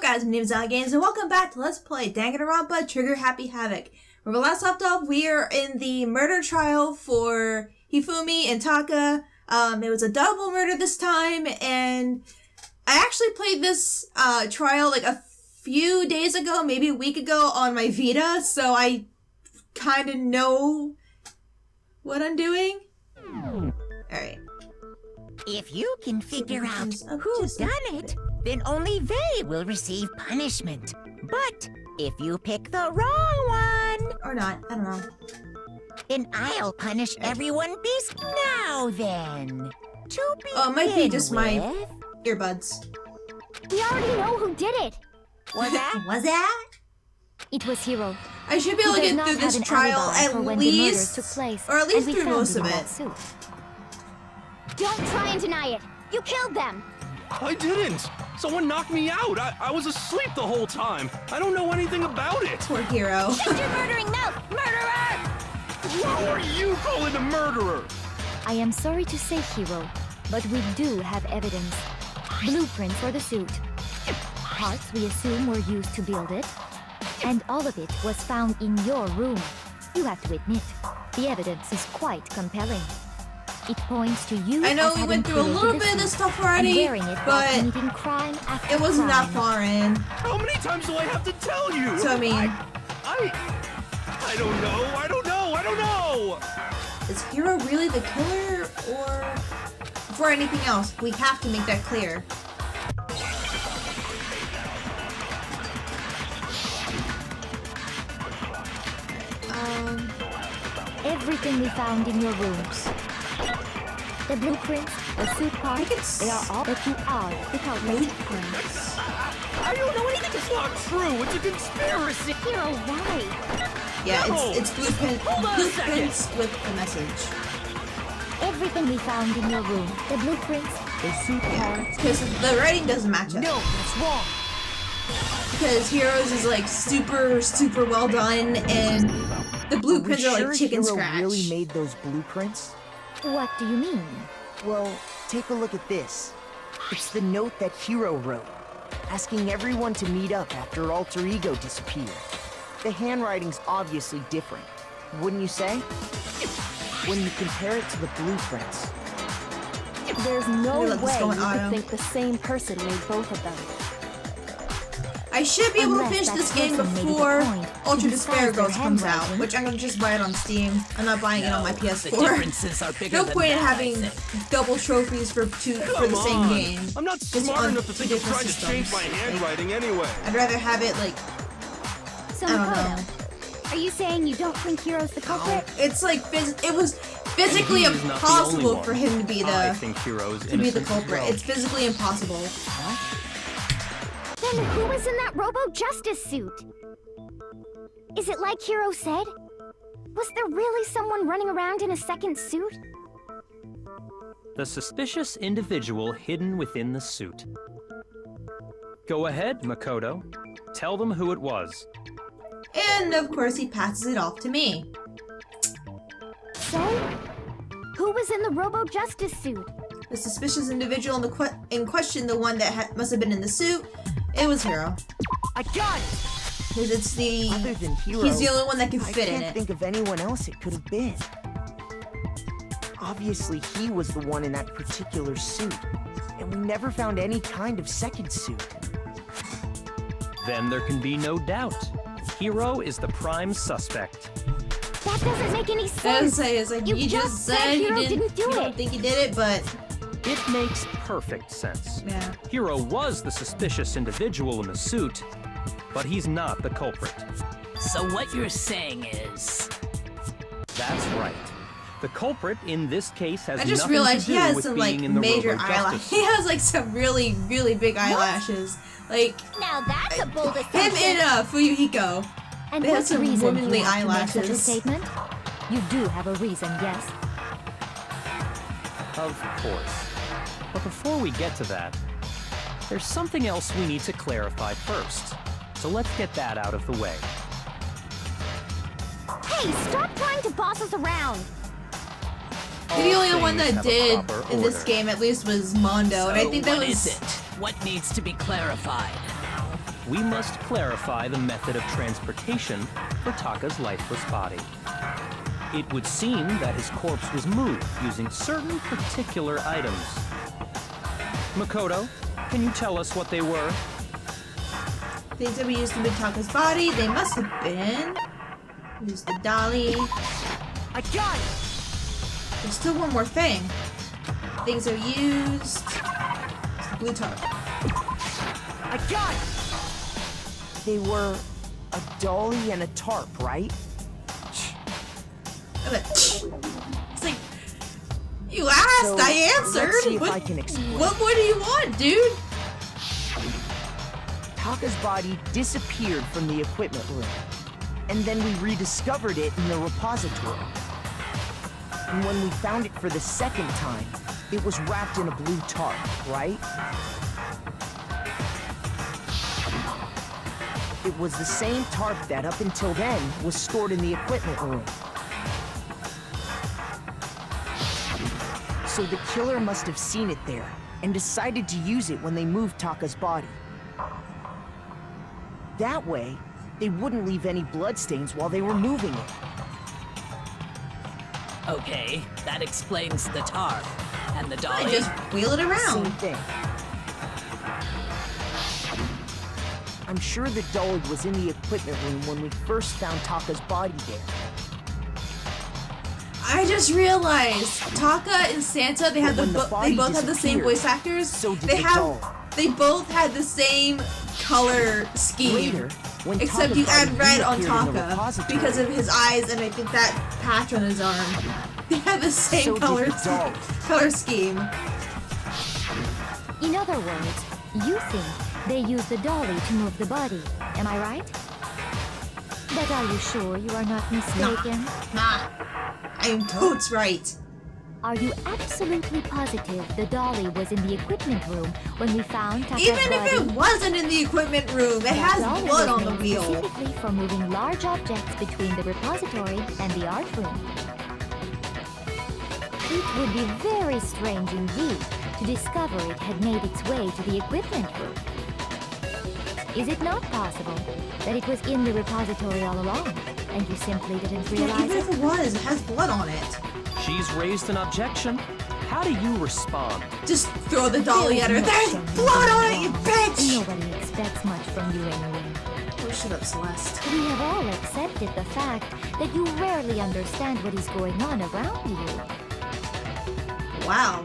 guys, my name is Games, and welcome back to Let's Play Danganronpa Trigger Happy Havoc. Where we last left off, we are in the murder trial for Hifumi and Taka. It was a double murder this time, and I actually played this trial like a few days ago, maybe a week ago on my Vita, so I kind of know what I'm doing. Alright. If you can figure out who's done it, then only they will receive punishment. But if you pick the wrong one... Or not, I don't know. Then I'll punish everyone beast now then. To begin Oh, it might be just my with... earbuds. We already know who did it. Was that? Was that? It was Hiro. I should be able to get through this trial at least, or at least through most of it. Don't try and deny it. You killed them. I didn't. Someone knocked me out. I was asleep the whole time. I don't know anything about it. Poor Hiro. Shut your murdering mouth, murderer! Who are you calling a murderer? I am sorry to say, Hiro, but we do have evidence. Blueprints for the suit. Parts we assume were used to build it. And all of it was found in your room. You have to admit, the evidence is quite compelling. It points to you. I know we went through a little bit of this stuff already, but crime after it wasn't that crime. far in. How many times do I have to tell you? So I mean, I don't know. Is Hiro really the killer, or before anything else, we have to make that clear. Everything we found in your rooms. The blueprints, the suit parts, they are all that you are the culprit. I don't know anything. It's not true. It's a conspiracy. Hiro, why? Yeah, No. it's blueprints with the message. Everything we found in your room, the blueprints, the suit parts. Because the writing doesn't match up. No, that's wrong. Because Heroes is like super well done, and the blueprints are like chicken Hiro scratch. really made those blueprints? What do you mean? Well, take a look at this. It's the note that Hiro wrote, asking everyone to meet up after Alter Ego disappeared. The handwriting's obviously different, wouldn't you say? When you compare it to the blueprints. There's no Let this way go you in auto. could think the same person made both of them. I should be able to Unless finish that this game person made it a before point to Ultra disguise Despair their Girls comes out, handwriting. which I'm gonna just buy it on Steam. I'm not buying it on my The PS4. differences are bigger No than point in that, having I think. double trophies for the Come same on. game. I'm not Just smart on enough to two think of different trying to change systems. my handwriting anyway. I'd rather have it like, So, I don't know. Makoto, are you saying you don't think Hiro's the culprit? It's like it was physically He's not the only impossible one. for him to be I the think Hero's to be the innocent as culprit. well. It's physically impossible. Then who was in that Robo-Justice suit? Is it like Hiro said? Was there really someone running around in a second suit? The suspicious individual hidden within the suit. Go ahead, Makoto. Tell them who it was. And of course, he passes it off to me. So, who was in the Robo-Justice suit? The suspicious individual in question, the one that must have been in the suit, it was Hiro. I got it! Because it's the Other than Hiro, he's the only one that can I fit in can't it. think of anyone else it could have been. Obviously, he was the one in that particular suit, and we never found any kind of second suit. Then there can be no doubt. Hiro is the prime suspect. That doesn't make any I sense. was say, it's like You you just just said said Hiro you didn't do don't it. think he did it, but It makes perfect sense. yeah. Hiro was the suspicious individual in the suit, but he's not the culprit. So what you're saying is... That's right. The culprit in this case has I just nothing realized to he do has with some being like in the major Robo-Justice eyelashes. He has like some really big eyelashes. Like Now that's a bold him assumption. and Fuyuhiko. And They have what's the some reason womanly you have to make such a eyelashes. statement? You do have a reason, yes. Of course. But before we get to that, there's something else we need to clarify first. So let's get that out of the way. Hey, stop trying to boss us around. The only one things that have a did proper in this order. game at least was Mondo, and I think that what was is it? What needs to be clarified? we must clarify the method of transportation for Taka's lifeless body. It would seem that his corpse was moved using certain particular items. Makoto, can you tell us what they were? Things that we used to move Taka's body, they must have been... Use the dolly. I got it! There's still one more thing. Things are used... It's the blue tarp. I got it! They were a dolly and a tarp, right? It's like... You asked, So, I answered! let's see if I can explain. What more do you want, dude? Taka's body disappeared from the equipment room, and then we rediscovered it in the repository. And when we found it for the second time, it was wrapped in a blue tarp, right? It was the same tarp that, up until then, was stored in the equipment room. So the killer must have seen it there, and decided to use it when they moved Taka's body. That way, they wouldn't leave any bloodstains while they were moving it. Okay, that explains the tarp. And the I dolly? just wheel it Same around. thing. I'm sure the dolly was in the equipment room when we first found Taka's body there. I just realized Taka and Santa, they had But when the they body both had the same disappeared, voice actors. so did they the have doll. they both had the same color scheme. Later, when Except Taka's you body add red on reappeared in the Taka repository, because of his eyes and I think that patch on his arm. They had the same so did color the doll. color scheme. In other words, you think they used the dolly to move the body. Am I right? But are you sure you are not mistaken? Nah, I'm totes right. Are you absolutely positive the dolly was in the equipment room when we found Taka's Even body? if it wasn't in the equipment room, it That has dolly blood was on the made wheel. specifically for moving large objects between the repository and the art room. It would be very strange indeed to discover it had made its way to the equipment room. Is it not possible that it was in the repository all along, and you simply didn't Yeah, realize even it? if it was, it has blood on it. She's raised an objection. How do you respond? Just throw the dolly at her. There's blood on it, you bitch! Nobody expects much from you anyway. Oh, shut up, Celeste. We have all accepted the fact that you rarely understand what is going on around you. Wow.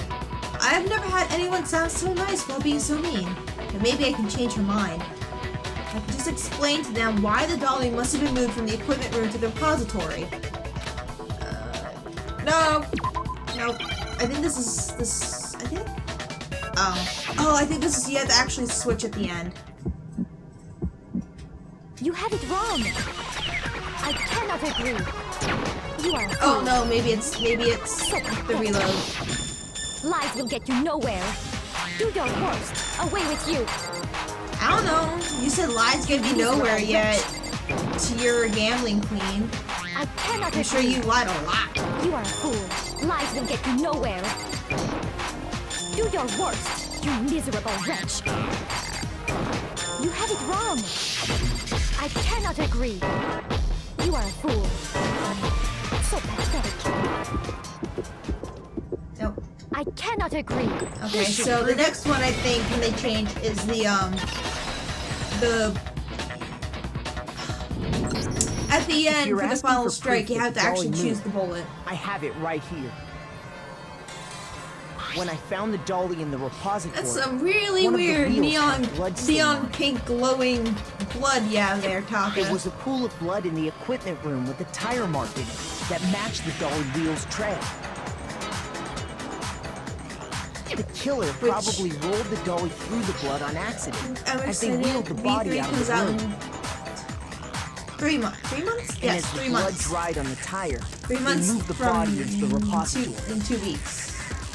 I've never had anyone sound so nice while being so mean. But maybe I can change her mind. I can just explain to them why the dolly must have been moved from the equipment room to the repository. No. Nope. I think this is... I think? Oh, I think this is... You have to actually switch at the end. You have it wrong. I cannot agree. You are a Oh, fool. no, maybe it's the reload. Lies will get you nowhere. Do your worst. Away with you. I don't know. You said lies get me nowhere yet. You're a gambling queen. I cannot I'm agree. sure you lied a lot. You are a fool. Lies will get you nowhere. Do your worst, you miserable wretch. You have it wrong. I cannot agree. You are a fool. So pathetic. Nope. I cannot agree. Okay, so the next one I think when they change is the at the end you're for the asking final for strike proof you have that to the actually dolly choose moved, the bullet. I have it right here. When I found the dolly in the repository, That's some really one of the weird wheels neon had blood stain on it. pink glowing blood there, Taka. There was a pool of blood in the equipment room with a tire mark in it that matched the dolly wheel's tread. The killer probably rolled the dolly through the blood on accident I'm as they excited. wheeled the body V3 out of comes the out room. in 3 months. 3 months? And Yes, as the 3 blood months. dried on the tire, 3 they months moved the from body into the repository. in 2 weeks.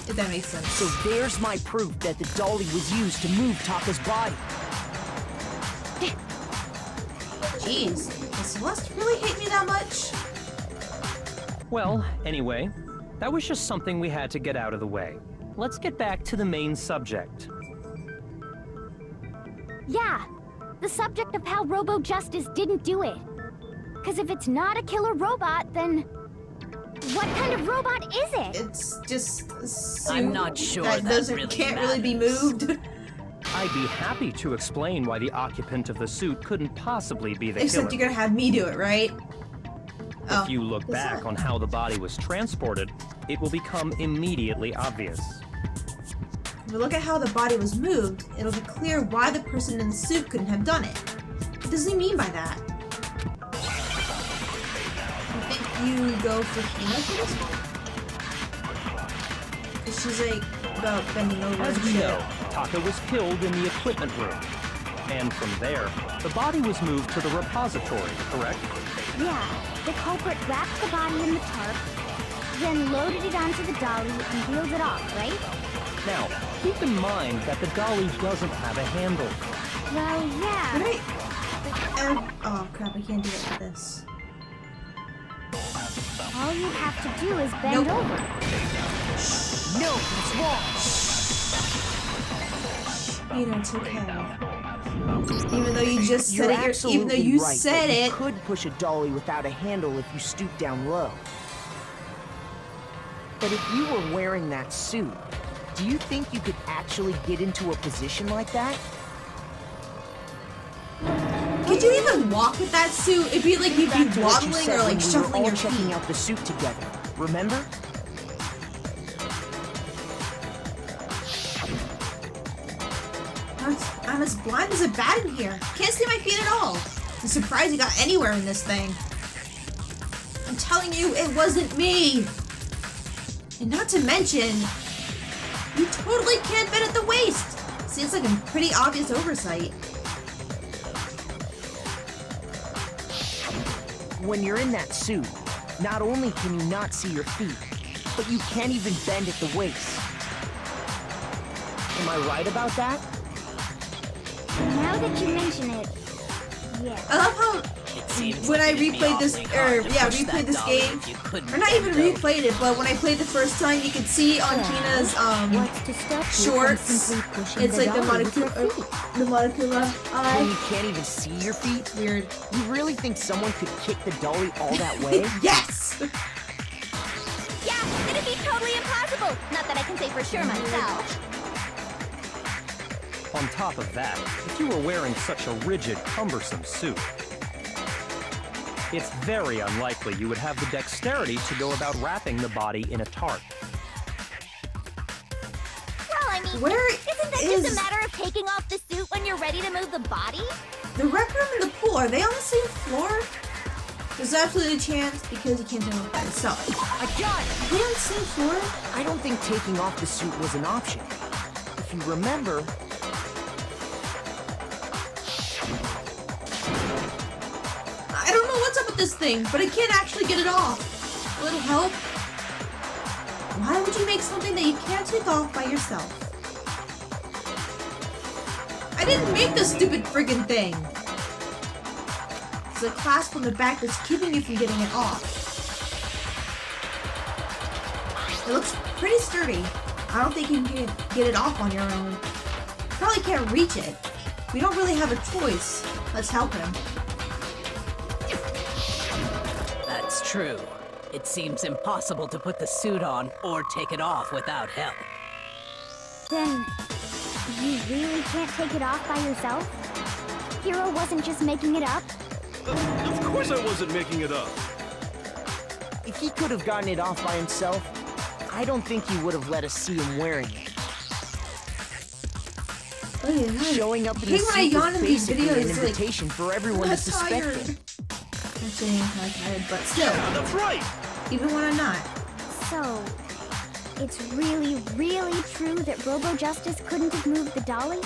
If that makes sense. So there's my proof that the dolly was used to move Taka's body. Jeez, does Celeste really hate me that much? Well, anyway, that was just something we had to get out of the way. Let's get back to the main subject. Yeah, the subject of how Robo Justice didn't do it. Because if it's not a killer robot, then what kind of robot is it? It's just a suit I'm not sure that that doesn't really can't really be matters. moved. I'd be happy to explain why the occupant of the suit couldn't possibly be the Except killer. you're gonna have me do it, right? If you look back on how the body was transported, it will become immediately obvious. If we look at how the body was moved, it'll be clear why the person in the suit couldn't have done it. What does he mean by that? I think you go for Hina for this one? 'Cause she's like about bending over As and we shit. know, Taka was killed in the equipment room. And from there, the body was moved to the repository, correct? Yeah, the culprit wrapped the body in the tarp, then loaded it onto the dolly and wheeled it off, right? Now, keep in mind that the dolly doesn't have a handle. Well, yeah. Right. Oh crap, I can't do it with this. All you have to do is bend Nope. over. No, it's wrong. You know, it's okay. Even though you just said You're it, absolutely even though you right said that you it, could push a dolly without a handle if you stoop down low. But if you were wearing that suit, do you think you could actually get into a position like that? could you even walk with that suit? It'd be like you'd be Back to what you waddling said or when like we were shuffling all your checking feet. out the suit together. Remember? I'm as blind as a bat in here. Can't see my feet at all. I'm surprised you got anywhere in this thing. I'm telling you, it wasn't me. And not to mention, you totally can't bend at the waist. Seems like a pretty obvious oversight. When you're in that suit, not only can you not see your feet, but you can't even bend at the waist. Am I right about that? Now that you mention it, yeah. I love how It seems when like I it'd be replayed this, awfully or hard to yeah, push that replayed this dolly game, if you couldn't or not even bend over. replayed it, but when I played the first time, you could see on Tina's What's to stop you from shorts, simply pushing it's the like the dolly with your monocular, feet? the monocular When you eye. can't even see your feet? Weird. You really think someone could kick the dolly all that way? Yes. Yeah, it'd be totally impossible. Not that I can say for sure myself. On top of that, if you were wearing such a rigid, cumbersome suit, it's very unlikely you would have the dexterity to go about wrapping the body in a tarp. Well, I mean, Where isn't that is just a matter of taking off the suit when you're ready to move the body? the rec room and the pool? Are they on the same floor? There's absolutely a chance because you can't do it by yourself. I got it! Are they on the same floor? I don't think taking off the suit was an option. If you remember, I don't know what's up with this thing, but I can't actually get it off. A little help? Why would you make something that you can't take off by yourself? I didn't make this stupid friggin' thing. It's a clasp on the back that's keeping you from getting it off. It looks pretty sturdy. I don't think you can get it off on your own. Probably can't reach it. We don't really have a choice. Let's help him. That's true. It seems impossible to put the suit on or take it off without help. Then, you really can't take it off by yourself? Hero wasn't just making it up? Of course I wasn't making it up. if he could have gotten it off by himself, I don't think he would have let us see him wearing it. Oh, yeah. Showing up in Hey, the when I suit yawn was in these basically videos, an it's like, invitation for everyone to I'm suspect tired. him. Actually, I'm not tired, but still, That's right! even when I'm not. So, it's really, really true that Robo Justice couldn't have moved the dolly?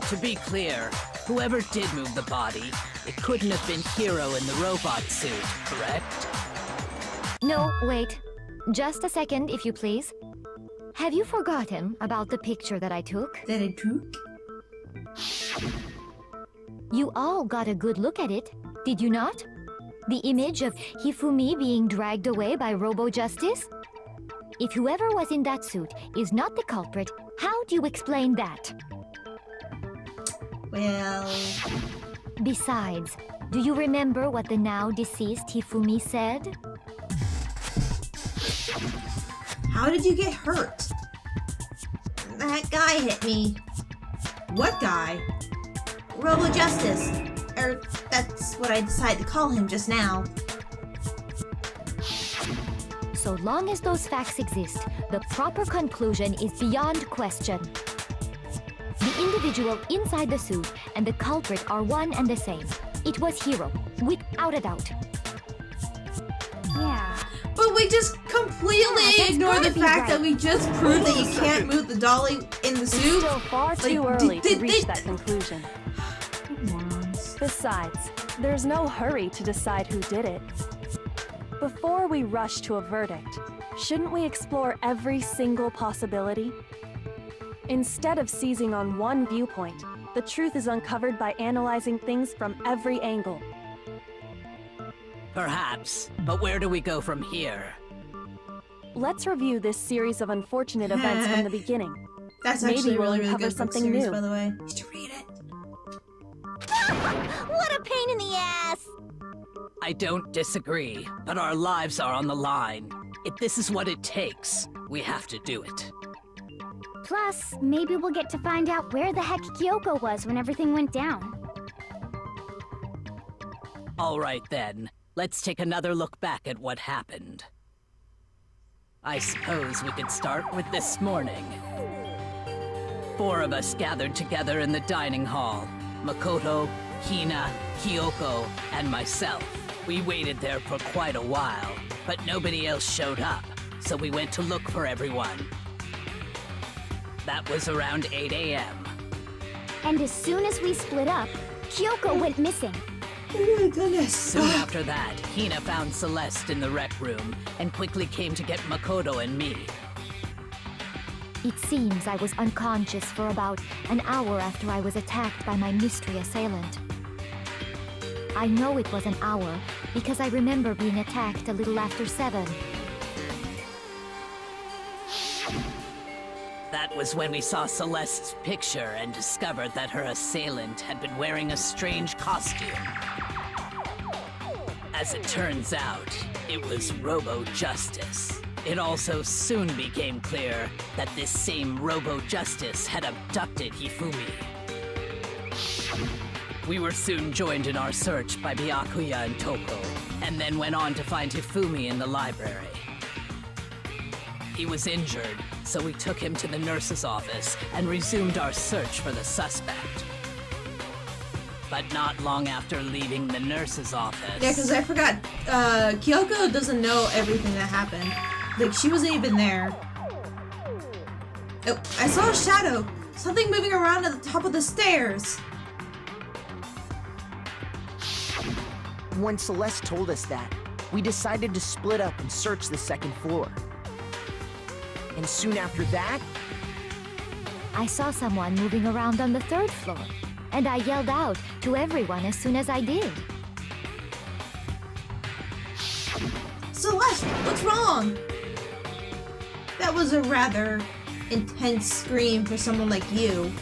To be clear, whoever did move the body, it couldn't have been Hero in the robot suit, correct? No, wait. Just a second, if you please. Have you forgotten about the picture that I took? That I took? You all got a good look at it, did you not? The image of Hifumi being dragged away by Robo Justice? If whoever was in that suit is not the culprit, how do you explain that? Well... Besides, do you remember what the now deceased Hifumi said? How did you get hurt? That guy hit me. What guy? Robo Justice. That's what I decided to call him just now. So long as those facts exist, the proper conclusion is beyond question. The individual inside the suit and the culprit are one and the same. It was Hiro, without a doubt. Yeah. But we just completely Yeah, that's ignore the gotta be fact right. that we just proved that you can't move the dolly in the It's suit. still far too Like, early to did- reach did- that conclusion. Morons. Besides, there's no hurry to decide who did it. Before we rush to a verdict, shouldn't we explore every single possibility? Instead of seizing on one viewpoint, the truth is uncovered by analyzing things from every angle. Perhaps, but where do we go from here? Let's review this series of unfortunate events from the beginning. That's Maybe actually we'll really, really uncover good book something series, new. by the way. You should read it. What a pain in the ass! I don't disagree, but our lives are on the line. If this is what it takes, we have to do it. Plus, maybe we'll get to find out where the heck Kyoko was when everything went down. All right then, let's take another look back at what happened. I suppose we could start with this morning. 4 of us gathered together in the dining hall. Makoto, Hina, Kyoko, and myself. We waited there for quite a while, but nobody else showed up, so we went to look for everyone. That was around 8 a.m. And as soon as we split up, Kyoko went missing. Oh my goodness. Soon after that, Hina found Celeste in the rec room and quickly came to get Makoto and me. It seems I was unconscious for about an hour after I was attacked by my mystery assailant. I know it was an hour because I remember being attacked a little after 7. That was when we saw Celeste's picture and discovered that her assailant had been wearing a strange costume. As it turns out, it was Robo Justice. It also soon became clear that this same Robo Justice had abducted Hifumi. We were soon joined in our search by Byakuya and Toko, and then went on to find Hifumi in the library. He was injured, so we took him to the nurse's office and resumed our search for the suspect. But not long after leaving the nurse's office... Yeah, because I forgot, Kyoko doesn't know everything that happened. Like, she wasn't even there. Oh, I saw a shadow! Something moving around at the top of the stairs! When Celeste told us that, we decided to split up and search the second floor. And soon after that, I saw someone moving around on the 3rd floor, and I yelled out to everyone as soon as I did. Celeste, what's wrong? That was a rather intense scream for someone like you.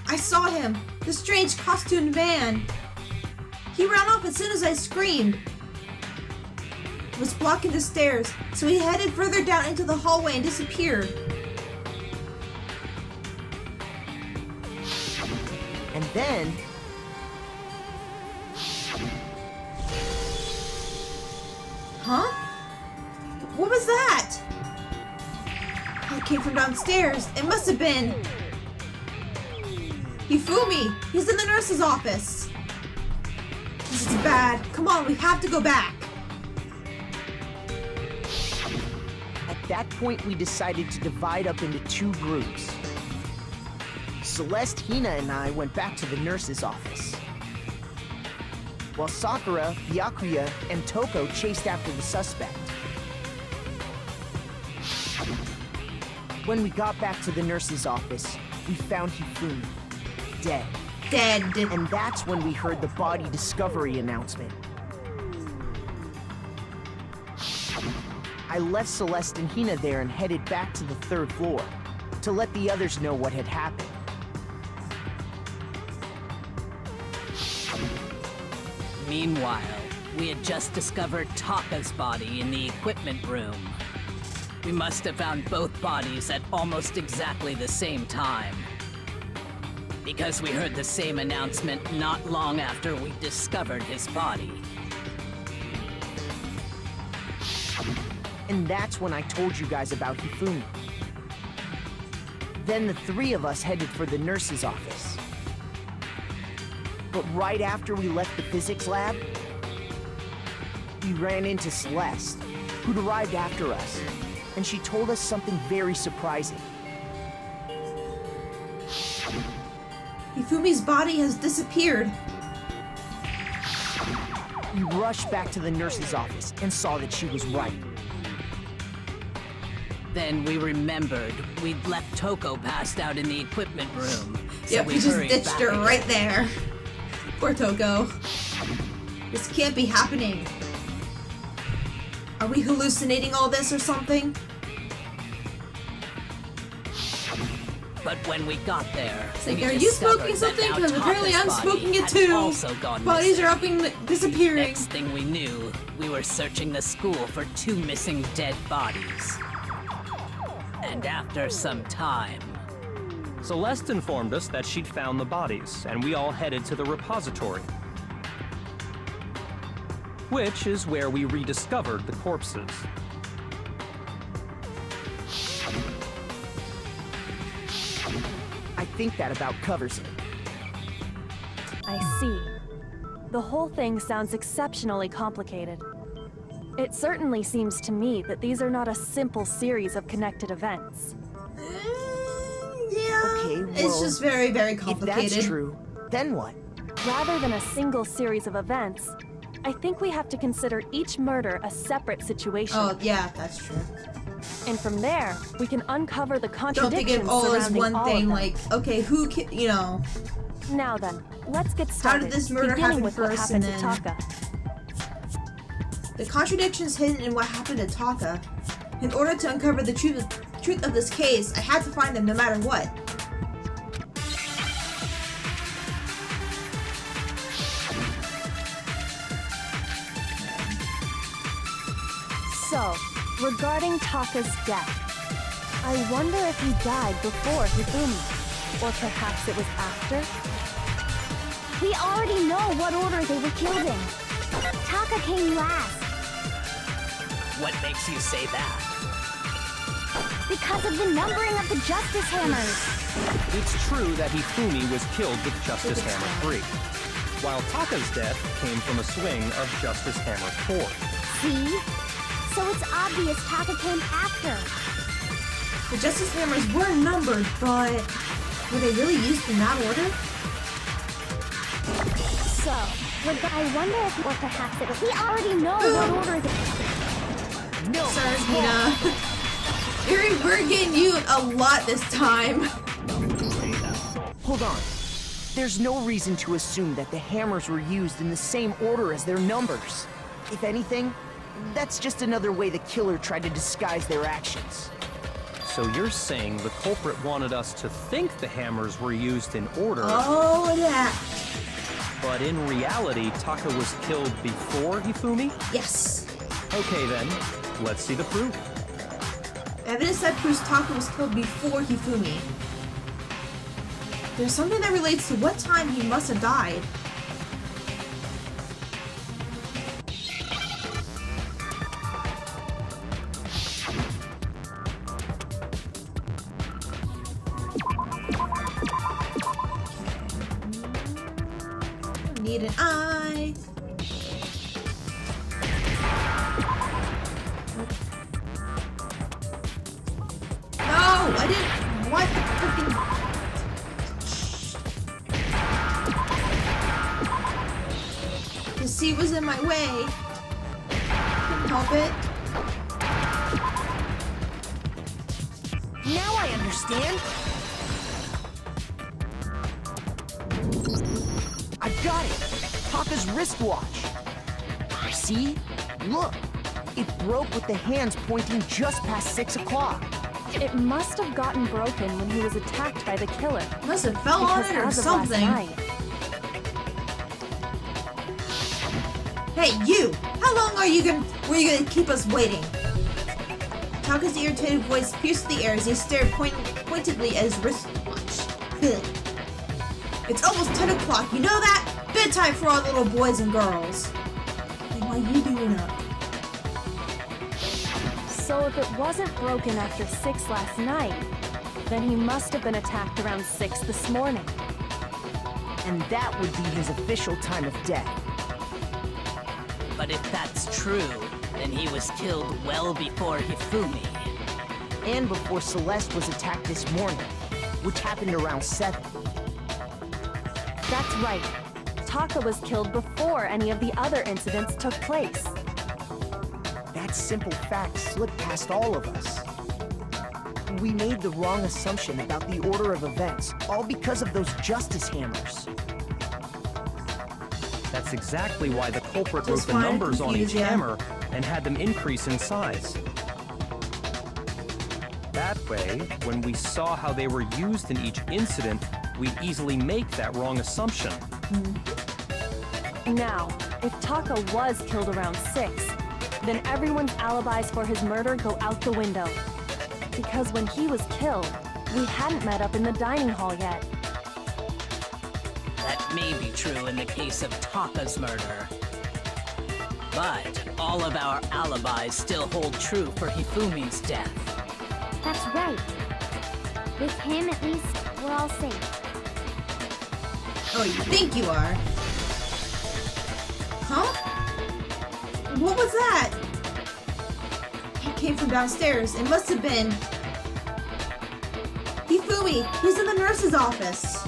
I saw him, the strange costumed man. He ran off as soon as I screamed. It was blocking the stairs, so he headed further down into the hallway and disappeared. and then... Huh? What was that? It came from downstairs. It must have been... Hifumi! He's in the nurse's office. This is bad. Come on, we have to go back. At that point, we decided to divide up into 2 groups. Celeste, Hina, and I went back to the nurse's office, while Sakura, Byakuya, and Toko chased after the suspect. When we got back to the nurse's office, we found Hifumi, dead. Dead. And that's when we heard the body discovery announcement. I left Celeste and Hina there and headed back to the 3rd floor to let the others know what had happened. Meanwhile, we had just discovered Taka's body in the equipment room. We must have found both bodies at almost exactly the same time. Because we heard the same announcement not long after we discovered his body. And that's when I told you guys about Hifumi. Then the three of us headed for the nurse's office. But right after we left the physics lab, we ran into Celeste, who'd arrived after us, and she told us something very surprising. Hifumi's body has disappeared. We rushed back to the nurse's office and saw that she was right. Then we remembered we'd left Toko passed out in the equipment room. So Yep, we we just hurried ditched back her again. right there. Poor Toko. This can't be happening. Are we hallucinating all this or something? But when we got there, It's like, we are you discovered smoking that something? now Because apparently I'm Taka's body smoking it had too. also gone Bodies missing. are up and disappearing. Next thing we knew, we were searching the school for 2 missing dead bodies. And after some time, Celeste informed us that she'd found the bodies, and we all headed to the repository. Which is where we rediscovered the corpses. I think that about covers it. I see. The whole thing sounds exceptionally complicated. It certainly seems to me that these are not a simple series of connected events. Yeah. Okay, It's well, just very, very If complicated. that's true, then what? Rather than a single series of events, I think we have to consider each murder a separate situation. Oh, yeah, that's true. And from there, we can uncover the Don't think contradictions of all as surrounding one all thing, of them. like, okay, who can, you know, Now then, let's get how started. did this murder beginning happen with what first happened and to then... Taka. The contradictions hidden in what happened to Taka. In order to uncover the truth of this case, I had to find them no matter what. So, regarding Taka's death, I wonder if he died before Hifumi, or perhaps it was after? We already know what order they were killed in. Taka came last what makes you say that? because of the numbering of the Justice Hammers. It's true that Hifumi was killed with Justice Hammer 3, while Taka's death came from a swing of Justice Hammer 4. See? So it's obvious Taka came after. The Justice Hammers were numbered, but were they really used in that order? So, I wonder if, or perhaps it was. We already know what order they. No! Sorry, Nina. We're getting you a lot this time. Hold on. There's no reason to assume that the hammers were used in the same order as their numbers. If anything, that's just another way the killer tried to disguise their actions. So you're saying the culprit wanted us to think the hammers were used in order, Oh, that. but in reality, Taka was killed before Hifumi? Yes. Okay then, let's see the proof. Evidence that proves Taka was killed before Hifumi. There's something that relates to what time he must have died. Need an eye. No, I didn't. What the freaking? The sea was in my way. Couldn't help it. Now I understand! I've got it! Taka's wristwatch! See? Look! It broke with the hands pointing just past 6 o'clock. It must have gotten broken when he was attacked by the killer. Must have fell on Because it or as of something. last night, Hey, you! How long were you gonna keep us waiting? Taka's irritated voice pierced the air as he stared pointedly at his wristwatch. It's almost 10 o'clock, you know that? Bedtime for all little boys and girls. Hey, why you doing up? So if it wasn't broken after 6 last night, then he must have been attacked around 6 this morning. And that would be his official time of death. But if that's true, then he was killed well before Hifumi. And before Celeste was attacked this morning, which happened around 7. That's right. Taka was killed before any of the other incidents took place. That simple fact slipped past all of us. We made the wrong assumption about the order of events, all because of those justice hammers. That's exactly why the culprit wrote Just the wanted to numbers on confuse each ya. hammer and had them increase in size. That way, when we saw how they were used in each incident, we'd easily make that wrong assumption. Now, if Taka was killed around 6, then everyone's alibis for his murder go out the window. Because when he was killed, we hadn't met up in the dining hall yet. That may be true in the case of Taka's murder. But all of our alibis still hold true for Hifumi's death. That's right. With him, at least, we're all safe. Oh, you think you are? Huh? What was that? It came from downstairs. It must have been... Hifumi! He's in the nurse's office!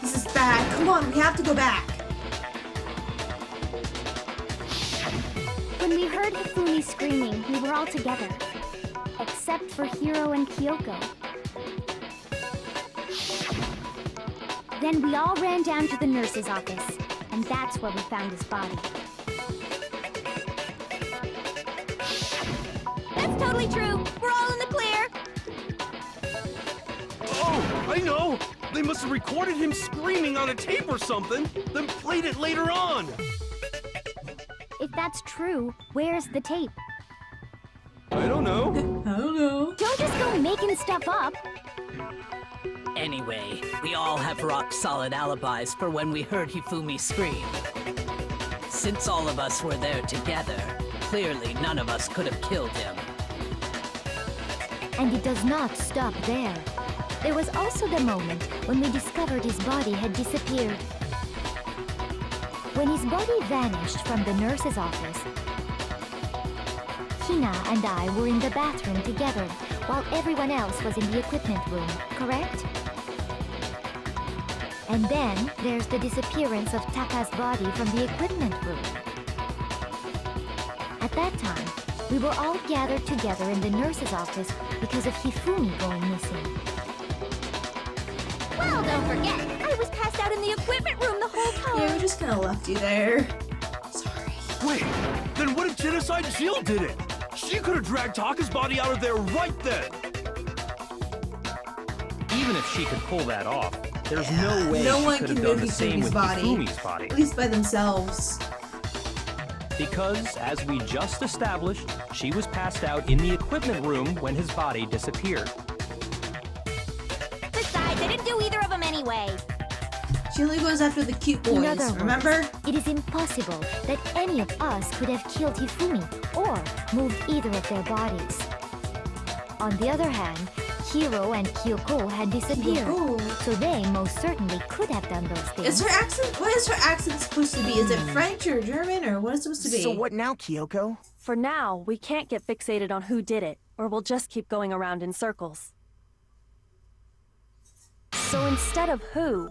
This is bad. Come on, we have to go back. When we heard Hifumi screaming, we were all together. Except for Hiro and Kyoko. Then we all ran down to the nurse's office, and that's where we found his body. That's totally true. We're all in the clear. Oh, I know! They must have recorded him screaming on a tape or something, then played it later on! If that's true, where's the tape? I don't know. I don't know. Don't just go making stuff up. Anyway, we all have rock-solid alibis for when we heard Hifumi scream. Since all of us were there together, clearly none of us could have killed him. And it does not stop there. There was also the moment when we discovered his body had disappeared. When his body vanished from the nurse's office, Hina and I were in the bathroom together, while everyone else was in the equipment room, correct? And then there's the disappearance of Taka's body from the equipment room. At that time, we were all gathered together in the nurse's office because of Hifumi going missing. Well, don't forget, I was passed out in the equipment room the whole time. Yeah, we just kind of left you there. Sorry. Wait, then what if Genocide Jill did it? She could have dragged Taka's body out of there right then! Even if she could pull that off, there's no way No she one could can have done move the same Hifumi's with body. Hifumi's body. At least by themselves. Because, as we just established, she was passed out in the equipment room when his body disappeared. Besides, I didn't do either of them anyway. She only goes after the cute In boys, other words, remember? it is impossible that any of us could have killed Hifumi or moved either of their bodies. On the other hand, Hiro and Kyoko had disappeared, Kyoko. so they most certainly could have done those things. Is her accent? What is her accent supposed to be? Is it French or German or what is it supposed to be? So what now, Kyoko? For now, we can't get fixated on who did it, or we'll just keep going around in circles. So instead of who,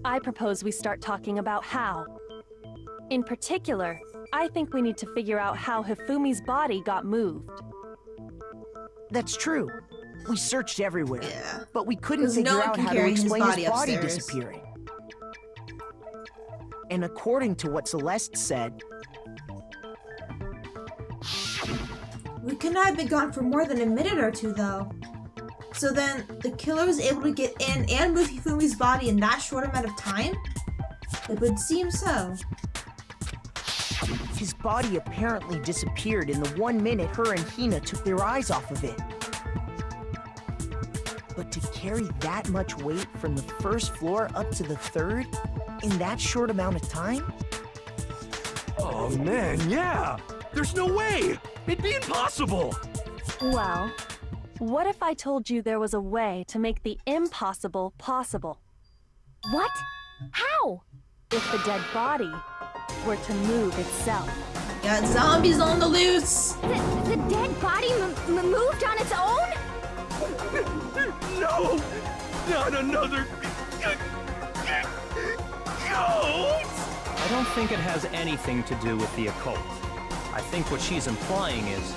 I propose we start talking about how. In particular, I think we need to figure out how Hifumi's body got moved. That's true. We searched everywhere, Yeah. but we couldn't 'Cause no figure one out can how to carry his explain body his body upstairs. disappearing. And according to what Celeste said, We could not have been gone for more than a minute or two, though. So then, the killer was able to get in and move Hifumi's body in that short amount of time? It would seem so. His body apparently disappeared in the 1 minute her and Hina took their eyes off of it. But to carry that much weight from the first floor up to the third in that short amount of time? Oh man, yeah! There's no way! It'd be impossible! Well, what if I told you there was a way to make the impossible possible? What? How? If the dead body were to move itself. Got zombies on the loose. The dead body moved on its own? No! Not another... ghost! I don't think it has anything to do with the occult. I think what she's implying is...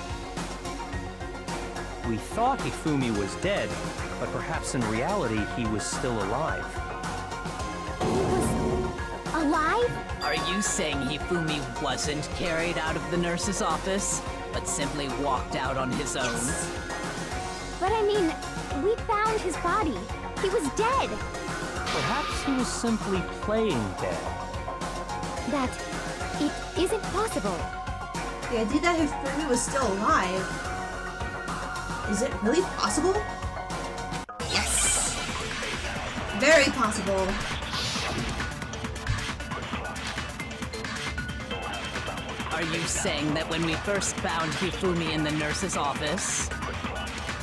we thought Hifumi was dead, but perhaps in reality he was still alive. He was alive? Are you saying Hifumi wasn't carried out of the nurse's office, but simply walked out on his own? But I mean, we found his body. He was dead. Perhaps he was simply playing dead. That it isn't possible. The idea that Hifumi was still alive. Is it really possible? Yes! Very possible. Are you saying that when we first found Hifumi in the nurse's office,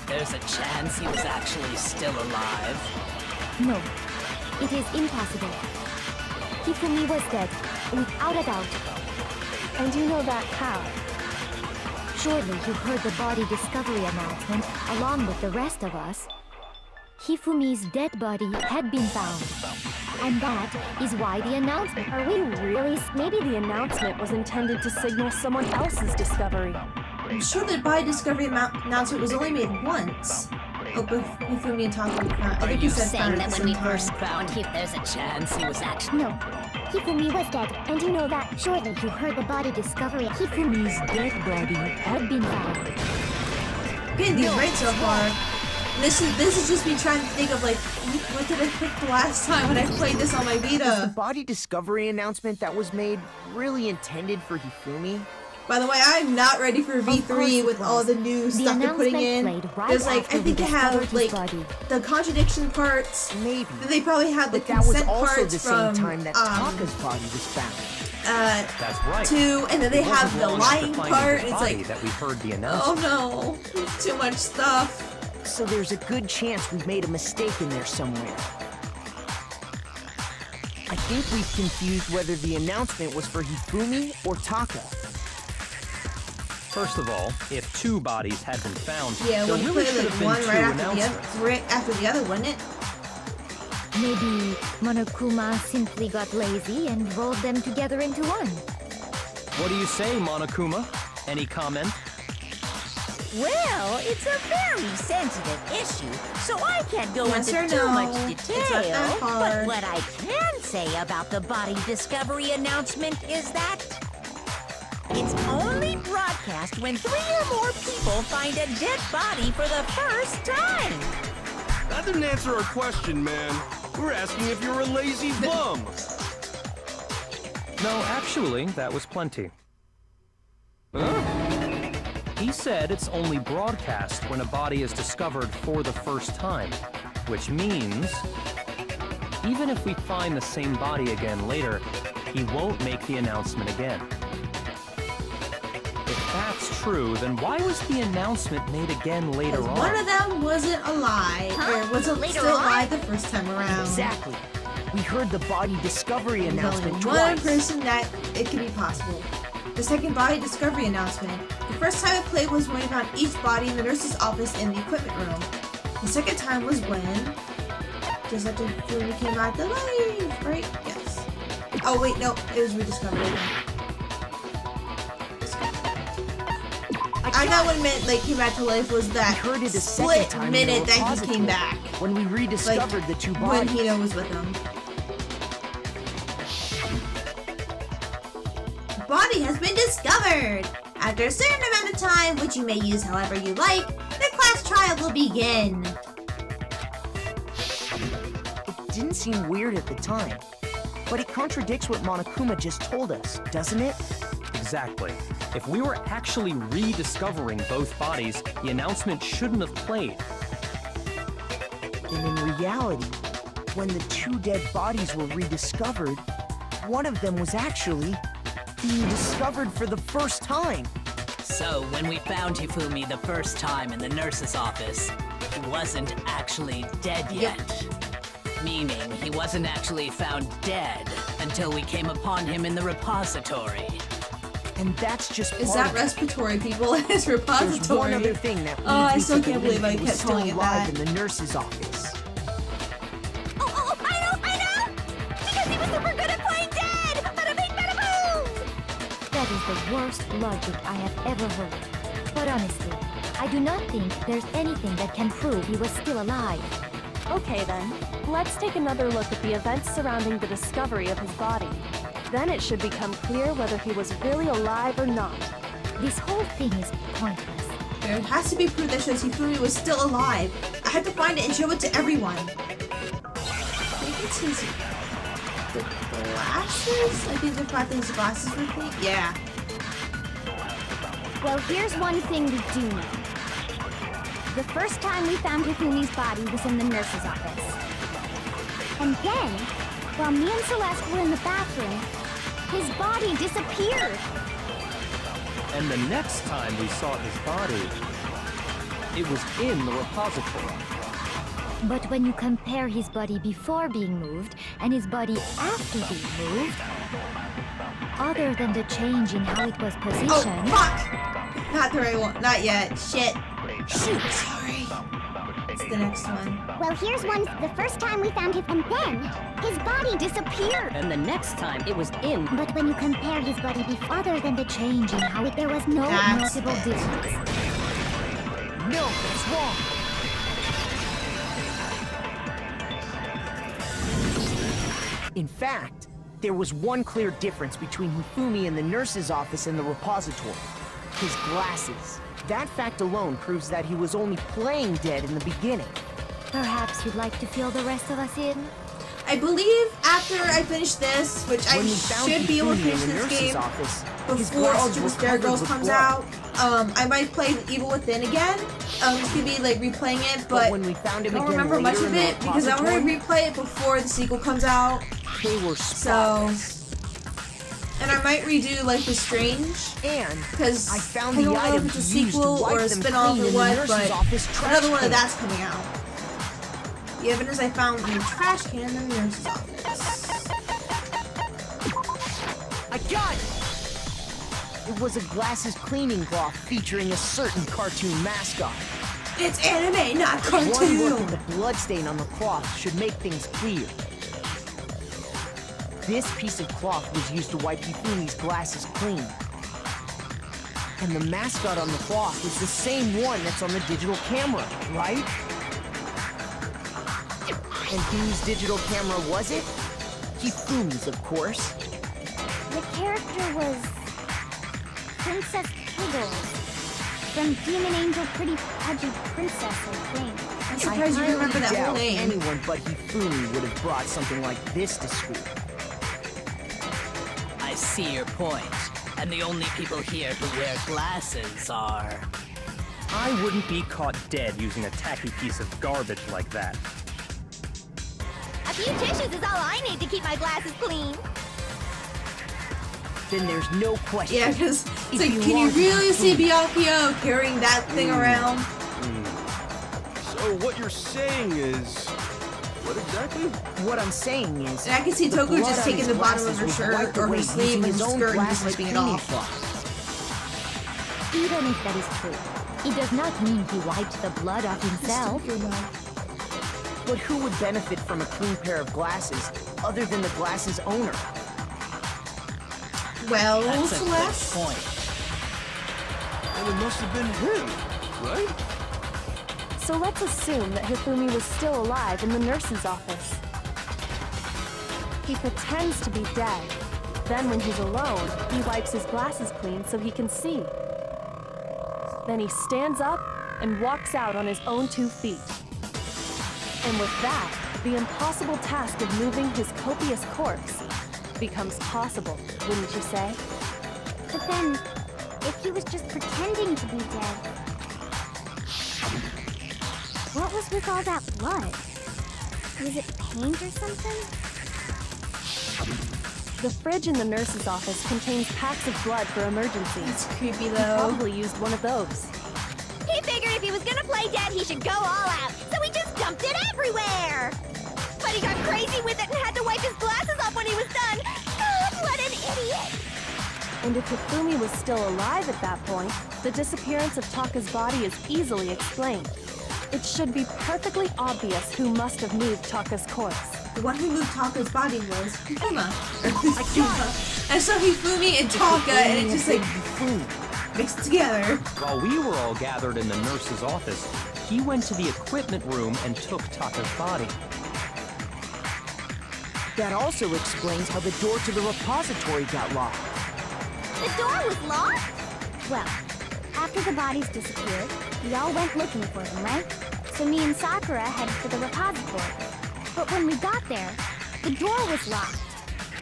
there's a chance he was actually still alive? No, it is impossible. Hifumi was dead, without a doubt. And you know that how? Surely you heard the body discovery announcement along with the rest of us. Hifumi's dead body had been found. And that is why the announcement... Are we really? Maybe the announcement was intended to signal someone else's discovery. I'm sure the body discovery announcement was only made once. Oh, but Hifumi and Taka were found. I think he said found at the same time. found him, there's a chance he was actually... No, Hifumi was dead, and you know that. Surely you heard the body discovery. Hifumi's dead body had been found. Getting these right so far. This is just me trying to think of like, what did I pick the last time when I played this on my Was the Vita? body discovery announcement that was made really intended for Hifumi? By the way, I'm not ready for V3 with all the new stuff they're putting in. There's like, I think they have like the contradiction parts. Maybe. Then they probably have the But that was consent also parts the same from time that Taka's body was found. That's right. 2, and then they It have wasn't the long after lying finding part. his It's body like, that we heard the announcement. oh no, too much stuff. So there's a good chance we've made a mistake in there somewhere. I think we've confused whether the announcement was for Hifumi or Taka. First of all, if 2 bodies had been found, Yeah, there we'll really play should like have been one 2 right after the announcements. other, right after the other, wouldn't it? Maybe Monokuma simply got lazy and rolled them together into one. What do you say, Monokuma? Any comment? Well, it's a very sensitive issue, so I can't go Yes into or too no? much It's not that detail. But hard. what I can say about the body discovery announcement is that it's only broadcast when 3 or more people find a dead body for the first time. That didn't answer our question, man. We're asking if you're a lazy bum. No, actually, that was plenty. Huh? He said it's only broadcast when a body is discovered for the first time, which means even if we find the same body again later, he won't make the announcement again. If that's true, then why was the announcement made again later Because on? one of them wasn't alive, or wasn't Later still on? alive the first time around. Exactly. We heard the body discovery There's announcement only one twice. person that it could be possible. The second body discovery announcement. The first time it played was when we found each body in the nurse's office in the equipment room. The second time was when, just after Fumi came out the light, right? Yes. Oh wait, no, it was rediscovered. I thought what it meant, like, came back to life was that We heard it a second split time in the minute that he repository, came back. when we rediscovered the 2 When bodies. Hino was with him. The body has been discovered! After a certain amount of time, which you may use however you like, the class trial will begin. It didn't seem weird at the time, but it contradicts what Monokuma just told us, doesn't it? Exactly. If we were actually rediscovering both bodies, the announcement shouldn't have played. And in reality, when the two dead bodies were rediscovered, one of them was actually being discovered for the first time. So, when we found Hifumi the first time in the nurse's office, he wasn't actually dead yet. Meaning, he wasn't actually found dead until we came upon him in the repository. And that's just part Is that of it. respiratory people in his There's repository? one other thing that leads I me still to can't believe I he was kept still calling it alive that. in the nurse's office. Oh, I know! Because he was super good at playing dead! Bada bing, bada boom! That is the worst logic I have ever heard. But honestly, I do not think there's anything that can prove he was still alive. Okay then, let's take another look at the events surrounding the discovery of his body. Then it should become clear whether he was really alive or not. This whole thing is pointless. There has to be proof that shows Hifumi was still alive. I had to find it and show it to everyone. I think it's his glasses? I think the fact that his glasses were pink. Yeah. Well, here's one thing we do know. The first time we found Hifumi's body was in the nurse's office. And then, while me and Celeste were in the bathroom, his body disappeared. And the next time we saw his body, it was in the repository. But when you compare his body before being moved and his body after being moved, other than the change in how it was Oh, positioned... fuck! Not the right one. Not yet. Shit. Shoot, sorry. It's the next one. Well, here's one. The first time we found him, and then his body disappeared. And the next time it was in. But when you compare his body before, Other than the change in how it... There was no That's notable it. difference. No, that's wrong. In fact, there was one clear difference between Hifumi in the nurse's office and the repository. His glasses. That fact alone proves that he was only playing dead in the beginning. Perhaps you'd like to fill the rest of us in? I believe after I finish this, which I When we found should be able to Hifumi in finish the this nurse's game office, his before glasses Ultra were Scare covered Girls with comes blood. out, I might play Evil Within again. It's gonna be like replaying it, but when we found I him don't again remember much later of in the it because I want to repository, replay it before the sequel comes out. they were So, spotless. and I might redo like The Strange And because I found I the don't know if item it's a he used to sequel wipe or a them spin-off clean or in the what, nurse's but office trash another one of can. that's coming out. The evidence I found in the trash can in the nurse's office. I got it! It was a glasses cleaning cloth featuring a certain cartoon mascot. It's anime, not One look cartoon. at the bloodstain on the cloth should make things clear. This piece of cloth was used to wipe Hifumi's glasses clean. And the mascot on the cloth is the same one that's on the digital camera, right? And whose digital camera was it? Hifumi's, of course. the character was Princess Piggles from Demon Angel Pretty Pudgy Princess, I think. I'm surprised you highly remember that whole doubt name. anyone but Hifumi would have brought something like this to school. I see your point. And the only people here who wear glasses are... I wouldn't be caught dead using a tacky piece of garbage like that. A few tissues is all I need to keep my glasses clean. Then there's no question. Yeah, because it's like, you can you want to really see Hifumi- Byakuya carrying that thing around? So what you're saying is... What exactly? What I'm saying is, And I can see the Toku blood just on taking his the bottom of glasses her was shirt wiped or her away sleeve using and his own skirt and just glasses wiping it cleaning off. cloth. Even if that is true, it does not mean he wiped the blood off himself. But who would benefit from a clean pair of glasses other than the glasses owner? Well, That's a good Celeste. point. And it must have been him, right? So let's assume that Hifumi was still alive in the nurse's office. He pretends to be dead. Then when he's alone, he wipes his glasses clean so he can see. Then he stands up and walks out on his own 2 feet. And with that, the impossible task of moving his copious corpse becomes possible, wouldn't you say? But then, if he was just pretending to be dead, what was with all that blood? Was it paint or something? The fridge in the nurse's office contains packs of blood for emergencies. It's creepy He though. probably used one of those. He figured if he was gonna play dead, he should go all out, so he just dumped it everywhere! But he got crazy with it and had to wipe his glasses off when he was done! God, what an idiot! And if Hifumi was still alive at that point, the disappearance of Taka's body is easily explained. It should be perfectly obvious who must have moved Taka's corpse. The one who moved Taka's body was Hifuma. And so Hifumi and Taka, and it just like mixed together. While we were all gathered in the nurse's office, he went to the equipment room and took Taka's body. That also explains how the door to the repository got locked. The door was locked? Well, after the bodies disappeared, we all went looking for them, right? So me and Sakura headed for the repository. But when we got there, the door was locked.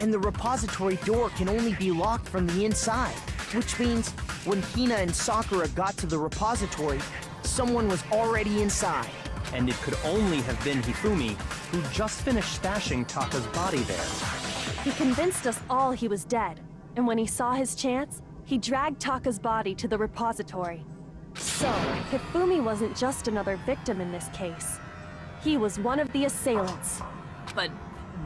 And the repository door can only be locked from the inside, which means when Hina and Sakura got to the repository, someone was already inside. And it could only have been Hifumi, who just finished stashing Taka's body there. He convinced us all he was dead, and when he saw his chance, he dragged Taka's body to the repository. So, Hifumi wasn't just another victim in this case. He was one of the assailants. But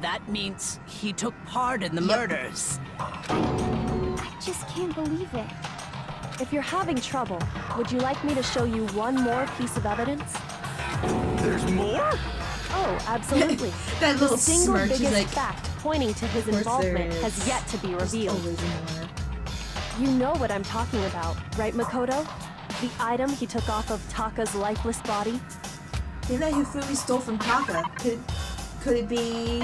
that means he took part in the murders. I just can't believe it. If you're having trouble, would you like me to show you one more piece of evidence? There's more? Oh, absolutely. That The little single smirk, she's biggest like, fact pointing to his "Of course there involvement has is. yet to be There's revealed. always more. You know what I'm talking about, right, Makoto? The item he took off of Taka's lifeless body? Maybe that Hifumi stole from Taka. Could it be?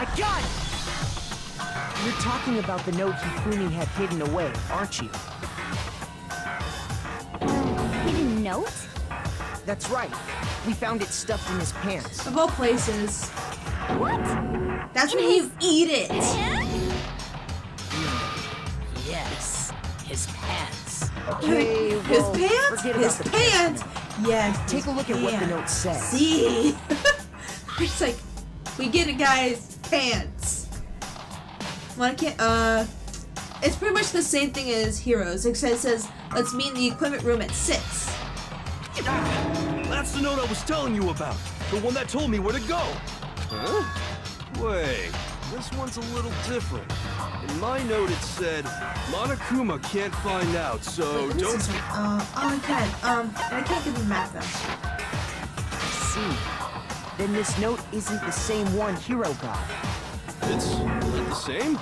I got it! You're talking about the note Hifumi had hidden away, aren't you? Hidden note? That's right. We found it stuffed in his pants. Of all places. What? That's when you eat it. Yes, his pants. Okay, His well, pants? forget His about the pants? Yes. Take a look at what the note says. See? It's like, we get it, guys. Pants. Well, I can't, it's pretty much the same thing as Heroes, except it says, let's meet in the equipment room at 6. That's the note I was telling you about. The one that told me where to go. Huh? Wait, this one's a little different. In my note it said, Monokuma can't find out, so Wait, don't... this is- I can. And I can't get the map though. I see. Then this note isn't the same one Hiro got. It's not the same?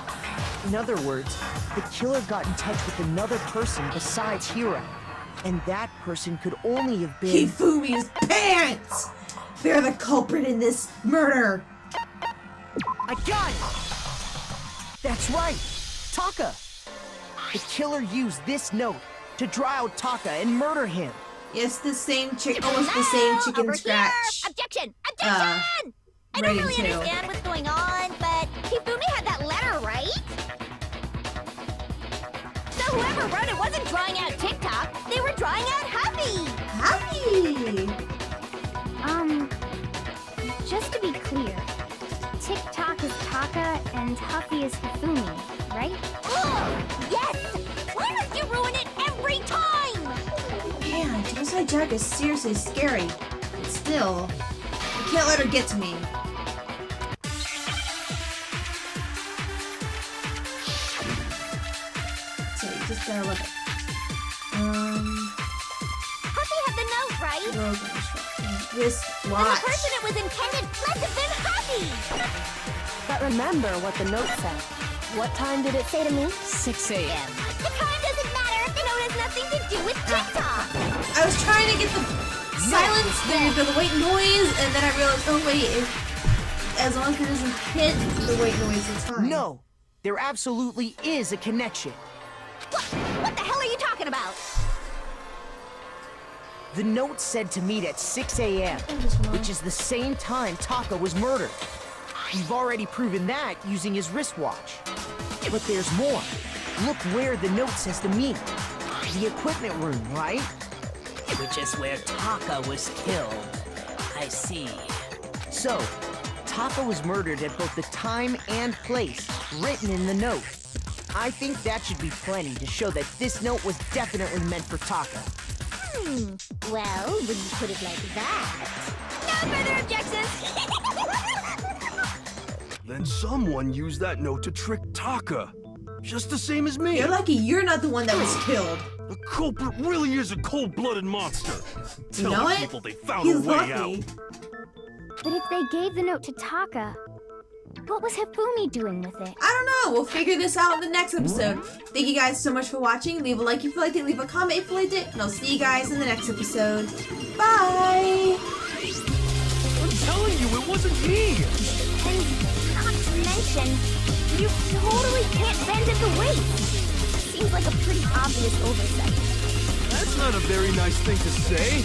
In other words, the killer got in touch with another person besides Hiro. And that person could only have been... Hifumi's pants! They're the culprit in this murder! I got it! That's right! Taka! The killer used this note to draw out Taka and murder him. Yes, the same chick, almost the same chicken Over scratch. Here. Objection! Objection! I don't right really into. understand what's going on, but Hifumi had that letter, right? So whoever wrote it wasn't drawing out TikTok, they were drawing out Happy! Happy! Just to be clear, TikTok is Taka and Huffy is Hifumi, right? Oh, yes! Why must you ruin it every time? Man, Suicide Jack is seriously scary. But still, I can't let her get to me. So you just gotta love it. Huffy had the note, right? Rogue instruction. This And watch. the person it was intended must have been Huffy! But remember what the note said. What time did it say to me? 6 a.m. The time doesn't matter if the note has nothing to do with TikTok! I was trying to get the silence, the white noise, and then I realized, oh wait, as long as it doesn't hit the white noise, it's fine. No, there absolutely is a connection. What the hell are you talking about? The note said to meet at 6 a.m., which is the same time Taka was murdered. We've already proven that using his wristwatch. But there's more. Look where the note says to meet. The equipment room, right? Which is where Taka was killed. I see. So, Taka was murdered at both the time and place written in the note. I think that should be plenty to show that this note was definitely meant for Taka. Well, when you put it like that... No further objections! Then someone used that note to trick Taka. Just the same as me. You're lucky you're not the one that was killed. The culprit really is a cold-blooded monster. You Tell know the what? people they found He's a way lucky. out. But if they gave the note to Taka, what was Hifumi doing with it? I don't know. We'll figure this out in the next episode. Thank you guys so much for watching. Leave a like if you liked it. Leave a comment if you liked it. And I'll see you guys in the next episode. Bye! I'm telling you, it wasn't me. And not to mention, you totally can't bend at the waist. Seems like a pretty obvious oversight. That's not a very nice thing to say.